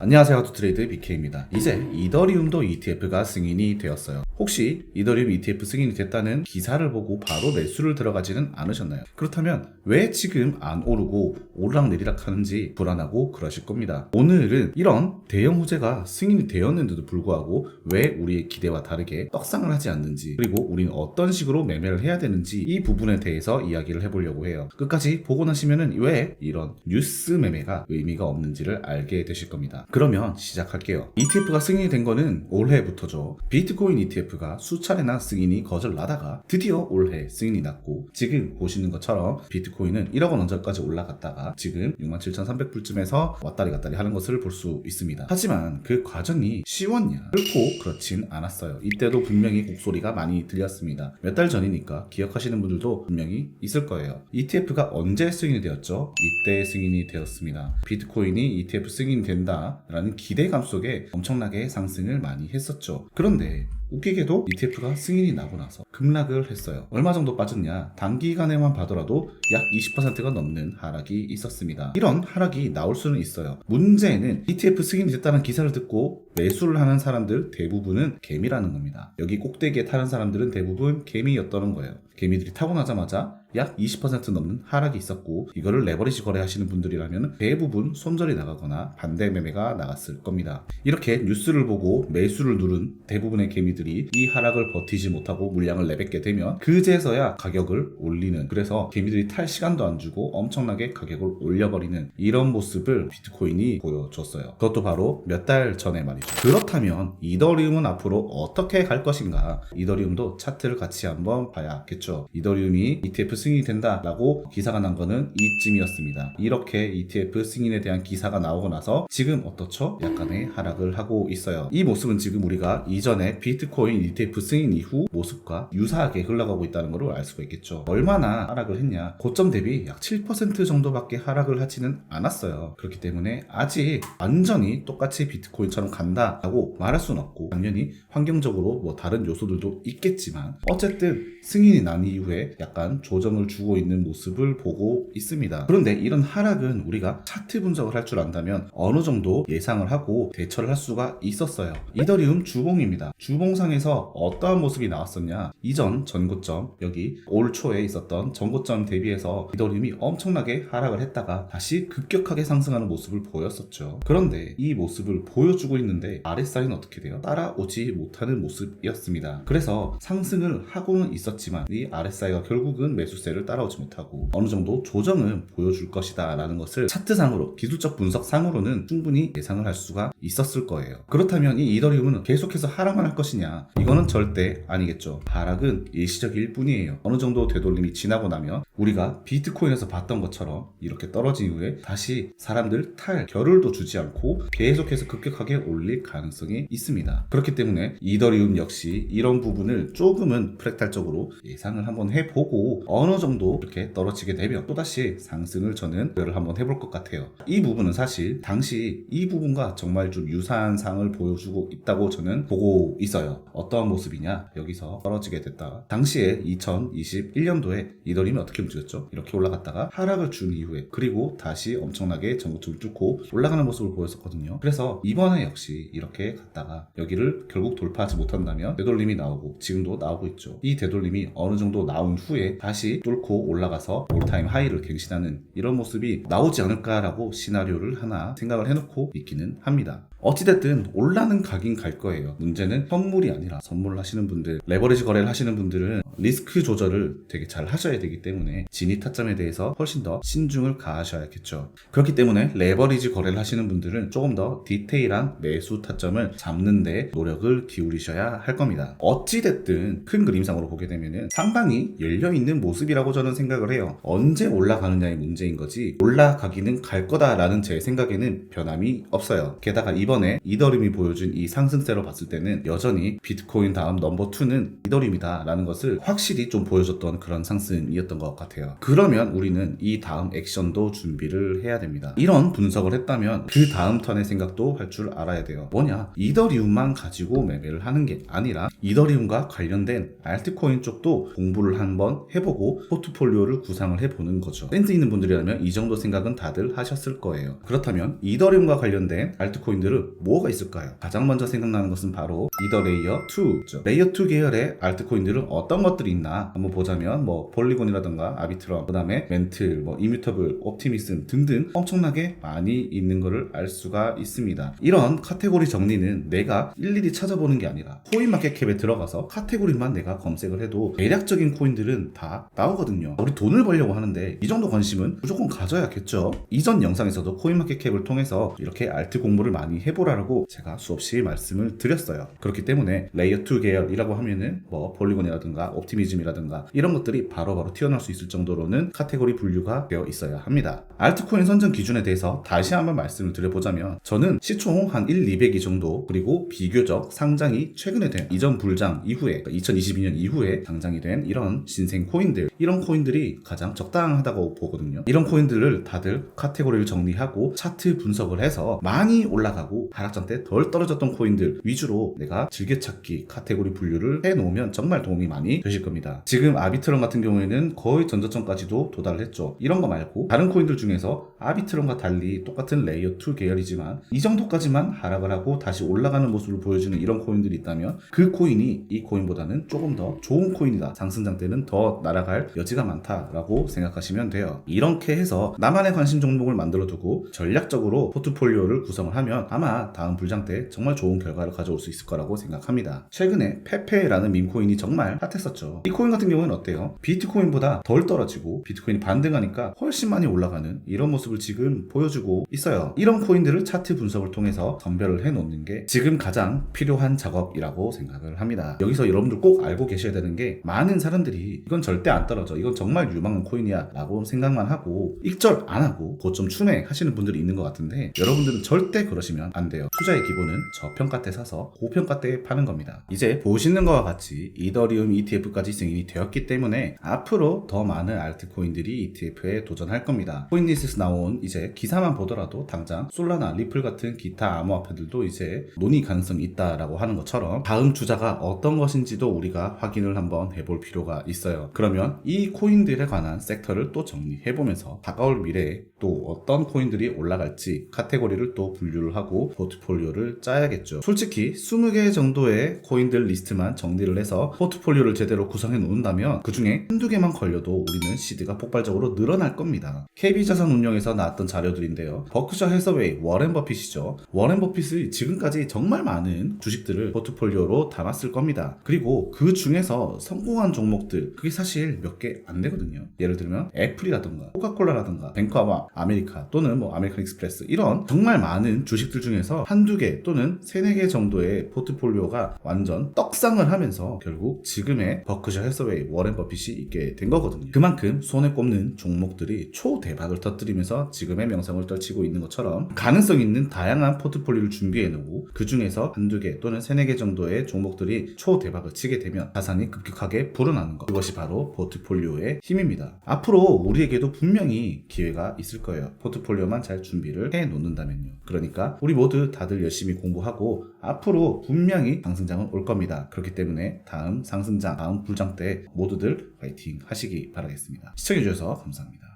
안녕하세요. 하투트레이드 BK입니다. 이제 이더리움도 ETF가 승인이 되었어요. 혹시 이더리움 ETF 승인이 됐다는 기사를 보고 바로 매수를 들어가지는 않으셨나요? 그렇다면 왜 지금 안 오르고 오르락내리락 하는지 불안하고 그러실 겁니다. 오늘은 이런 대형 호재가 승인이 되었는데도 불구하고 왜 우리의 기대와 다르게 떡상을 하지 않는지, 그리고 우리는 어떤 식으로 매매를 해야 되는지 이 부분에 대해서 이야기를 해보려고 해요. 끝까지 보고 나시면은 왜 이런 뉴스 매매가 의미가 없는지를 알게 되실 겁니다. 그러면 시작할게요. ETF가 승인이 된 거는 올해부터죠. 비트코인 ETF가 수차례나 승인이 거절나다가 드디어 올해 승인이 났고, 지금 보시는 것처럼 비트코인은 1억 원 언저까지 올라갔다가 지금 67,300불쯤에서 왔다리 갔다리 하는 것을 볼 수 있습니다. 하지만 그 과정이 쉬웠냐? 결코 그렇진 않았어요. 이때도 분명히 곡소리가 많이 들렸습니다. 몇 달 전이니까 기억하시는 분들도 분명히 있을 거예요. ETF가 언제 승인이 되었죠? 이때 승인이 되었습니다. 비트코인이 ETF 승인이 된다 라는 기대감 속에 엄청나게 상승을 많이 했었죠. 그런데 웃기게도 ETF가 승인이 나고 나서 급락을 했어요. 얼마 정도 빠졌냐? 단기간에만 봐더라도 약 20%가 넘는 하락이 있었습니다. 이런 하락이 나올 수는 있어요. 문제는 ETF 승인이 됐다는 기사를 듣고 매수를 하는 사람들 대부분은 개미라는 겁니다. 여기 꼭대기에 타는 사람들은 대부분 개미였다는 거예요. 개미들이 타고 나자마자 약 20% 넘는 하락이 있었고, 이거를 레버리지 거래하시는 분들이라면 대부분 손절이 나가거나 반대 매매가 나갔을 겁니다. 이렇게 뉴스를 보고 매수를 누른 대부분의 개미들이 이 하락을 버티지 못하고 물량을 내뱉게 되면 그제서야 가격을 올리는, 그래서 개미들이 탈 시간도 안 주고 엄청나게 가격을 올려버리는 이런 모습을 비트코인이 보여줬어요. 그것도 바로 몇 달 전에 말이죠. 그렇다면 이더리움은 앞으로 어떻게 갈 것인가? 이더리움도 차트를 같이 한번 봐야겠죠. 이더리움이 ETF 승인이 된다라고 기사가 난 거는 이쯤이었습니다. 이렇게 ETF 승인에 대한 기사가 나오고 나서 지금 어떻죠? 약간의 하락을 하고 있어요. 이 모습은 지금 우리가 이전에 비트코인 ETF 승인 이후 모습과 유사하게 흘러가고 있다는 것을 알 수가 있겠죠. 얼마나 하락을 했냐? 고점 대비 약 7% 정도밖에 하락을 하지는 않았어요. 그렇기 때문에 아직 완전히 똑같이 비트코인처럼 간다라고 말할 수는 없고, 당연히 환경적으로 뭐 다른 요소들도 있겠지만 어쨌든 승인이 난 이후에 약간 조정을 주고 있는 모습을 보고 있습니다. 그런데 이런 하락은 우리가 차트 분석을 할 줄 안다면 어느 정도 예상을 하고 대처를 할 수가 있었어요. 이더리움 주봉입니다. 주봉상에서 어떠한 모습이 나왔었냐? 이전 전고점, 여기 올 초에 있었던 전고점 대비해서 이더리움이 엄청나게 하락을 했다가 다시 급격하게 상승하는 모습을 보였었죠. 그런데 이 모습을 보여주고 있는데 RSI는 어떻게 돼요? 따라오지 못하는 모습이었습니다. 그래서 상승을 하고는 있었지만 이 RSI가 결국은 매수세를 따라오지 못하고 어느 정도 조정은 보여줄 것이다 라는 것을 차트상으로, 기술적 분석상으로는 충분히 예상을 할 수가 있었을 거예요. 그렇다면 이 이더리움은 계속해서 하락만 할 것이냐? 이거는 절대 아니겠죠. 하락은 일시적일 뿐이에요. 어느 정도 되돌림이 지나고 나면 우리가 비트코인에서 봤던 것처럼 이렇게 떨어진 이후에 다시 사람들 탈 겨를도 주지 않고 계속해서 급격하게 올릴 가능성이 있습니다. 그렇기 때문에 이더리움 역시 이런 부분을 조금은 프랙탈적으로 예상을 한번 해보고 어느 정도 이렇게 떨어지게 되면 또다시 상승을 저는 기대를 한번 해볼 것 같아요. 이 부분은 사실 당시 이 부분과 정말 좀 유사한 상을 보여주고 있다고 저는 보고 있어요. 어떠한 모습이냐? 여기서 떨어지게 됐다. 당시에 2021년도에 이더리움이 어떻게 움직였죠? 이렇게 올라갔다가 하락을 준 이후에 그리고 다시 엄청나게 전고점을 뚫고 올라가는 모습을 보였었거든요. 그래서 이번에 역시 이렇게 갔다가 여기를 결국 돌파하지 못한다면 되돌림이 나오고 지금도 나오고 있죠. 이 되돌림이 어느 정도 나온 후에 다시 뚫고 올라가서 올타임 하이를 갱신하는 이런 모습이 나오지 않을까라고 시나리오를 하나 생각을 해놓고 있기는 합니다. 어찌됐든 올라는 가긴 갈 거예요. 문제는 선물이 아니라, 선물을 하시는 분들, 레버리지 거래를 하시는 분들은 리스크 조절을 되게 잘 하셔야 되기 때문에 진입 타점에 대해서 훨씬 더 신중을 가하셔야겠죠. 그렇기 때문에 레버리지 거래를 하시는 분들은 조금 더 디테일한 매수 타점을 잡는 데 노력을 기울이셔야 할 겁니다. 어찌됐든 큰 그림상으로 보게 되면은 상당히 열려있는 모습이라고 저는 생각을 해요. 언제 올라가느냐의 문제인 거지 올라가기는 갈 거다라는 제 생각에는 변함이 없어요. 게다가 이번 이번에 이더리움이 보여준 이 상승세로 봤을 때는 여전히 비트코인 다음 넘버 2는 이더리움이다 라는 것을 확실히 좀 보여줬던 그런 상승이었던 것 같아요. 그러면 우리는 이 다음 액션도 준비를 해야 됩니다. 이런 분석을 했다면 그 다음 턴의 생각도 할 줄 알아야 돼요. 뭐냐, 이더리움만 가지고 매매를 하는 게 아니라 이더리움과 관련된 알트코인 쪽도 공부를 한번 해보고 포트폴리오를 구상을 해보는 거죠. 센스 있는 분들이라면 이 정도 생각은 다들 하셨을 거예요. 그렇다면 이더리움과 관련된 알트코인들은 뭐가 있을까요? 가장 먼저 생각나는 것은 바로 이더 레이어 2죠. 레이어 2 계열의 알트코인들은 어떤 것들이 있나 한번 보자면 폴리곤이라던가 아비트럼, 그 다음에 멘틀, 이뮤터블, 옵티미즘 등등 엄청나게 많이 있는 것을 알 수가 있습니다. 이런 카테고리 정리는 내가 일일이 찾아보는 게 아니라 코인마켓캡에 들어가서 카테고리만 내가 검색을 해도 대략적인 코인들은 다 나오거든요. 우리 돈을 벌려고 하는데 이 정도 관심은 무조건 가져야겠죠. 이전 영상에서도 코인마켓캡을 통해서 이렇게 알트 공부를 많이 해보라고 제가 수없이 말씀을 드렸어요. 그렇기 때문에 레이어 2 계열이라고 하면은 폴리곤이라든가 옵티미즘이라든가 이런 것들이 바로바로 튀어나올 수 있을 정도로는 카테고리 분류가 되어 있어야 합니다. 알트코인 선정 기준에 대해서 다시 한번 말씀을 드려보자면 저는 시총 한 200이 정도, 그리고 비교적 상장이 최근에 된 이전 불장 이후에 2022년 이후에 상장이 된 이런 신생 코인들, 이런 코인들이 가장 적당하다고 보거든요. 이런 코인들을 다들 카테고리를 정리하고 차트 분석을 해서 많이 올라가고 하락장 때 덜 떨어졌던 코인들 위주로 내가 즐겨찾기 카테고리 분류를 해놓으면 정말 도움이 많이 되실 겁니다. 지금 아비트럼 같은 경우에는 거의 전저점까지도 도달을 했죠. 이런 거 말고 다른 코인들 중에서 아비트럼과 달리 똑같은 레이어 2 계열이지만 이 정도까지만 하락을 하고 다시 올라가는 모습을 보여주는 이런 코인들이 있다면 그 코인이 이 코인보다는 조금 더 좋은 코인이다, 상승장 때는 더 날아갈 여지가 많다라고 생각하시면 돼요. 이렇게 해서 나만의 관심 종목을 만들어 두고 전략적으로 포트폴리오를 구성을 하면 아마 다음 불장 때 정말 좋은 결과를 가져올 수 있을 거라고 생각합니다. 최근에 페페라는 밈코인이 정말 핫했었죠. 이 코인 같은 경우는 어때요? 비트코인보다 덜 떨어지고 비트코인이 반등하니까 훨씬 많이 올라가는 이런 모습을 지금 보여주고 있어요. 이런 코인들을 차트 분석을 통해서 선별을 해놓는 게 지금 가장 필요한 작업이라고 생각을 합니다. 여기서 여러분들 꼭 알고 계셔야 되는 게, 많은 사람들이 이건 절대 안 떨어져, 이건 정말 유망한 코인이야 라고 생각만 하고 익절 안 하고 고점 추매 하시는 분들이 있는 것 같은데, 여러분들은 절대 그러시면 안 돼요. 투자의 기본은 저평가 때 사서 고평가 때 파는 겁니다. 이제 보시는 것과 같이 이더리움 ETF까지 승인이 되었기 때문에 앞으로 더 많은 알트코인들이 ETF에 도전할 겁니다. 코인리스트에서 나온 이제 기사만 보더라도 당장 솔라나, 리플 같은 기타 암호화폐들도 이제 논의 가능성이 있다라고 하는 것처럼 다음 주자가 어떤 것인지도 우리가 확인을 한번 해볼 필요가 있어요. 그러면 이 코인들에 관한 섹터를 또 정리해보면서 다가올 미래에 또 어떤 코인들이 올라갈지 카테고리를 또 분류를 하고 포트폴리오를 짜야겠죠. 솔직히 20개 정도의 코인들 리스트만 정리를 해서 포트폴리오를 제대로 구성해 놓는다면 그 중에 한두 개만 걸려도 우리는 시드가 폭발적으로 늘어날 겁니다. KB자산운용에서 나왔던 자료들인데요. 버크셔 해서웨이, 워렌 버핏이죠. 워렌 버핏이 지금까지 정말 많은 주식들을 포트폴리오로 담았을 겁니다. 그리고 그 중에서 성공한 종목들, 그게 사실 몇 개 안 되거든요. 예를 들면 애플이라든가 코카콜라라든가 뱅크 오브 아메리카 또는 아메리칸 익스프레스, 이런 정말 많은 주식들 중에서 한두 개 또는 세네 개 정도의 포트폴리오가 완전 떡상을 하면서 결국 지금의 버크셔 해서웨이, 워렌 버핏이 있게 된 거거든요. 그만큼 손에 꼽는 종목들이 초대박을 터뜨리면서 지금의 명성을 떨치고 있는 것처럼 가능성 있는 다양한 포트폴리오를 준비해놓고 그 중에서 한두 개 또는 세네 개 정도의 종목들이 초대박을 치게 되면 자산이 급격하게 불어나는 것, 그것이 바로 포트폴리오의 힘입니다. 앞으로 우리에게도 분명히 기회가 있을 거예요. 포트폴리오만 잘 준비를 해놓는다면요. 그러니까 우리 모두 다들 열심히 공부하고 앞으로 분명히 상승장은 올 겁니다. 그렇기 때문에 다음 상승장, 다음 불장 때 모두들 파이팅 하시기 바라겠습니다. 시청해주셔서 감사합니다.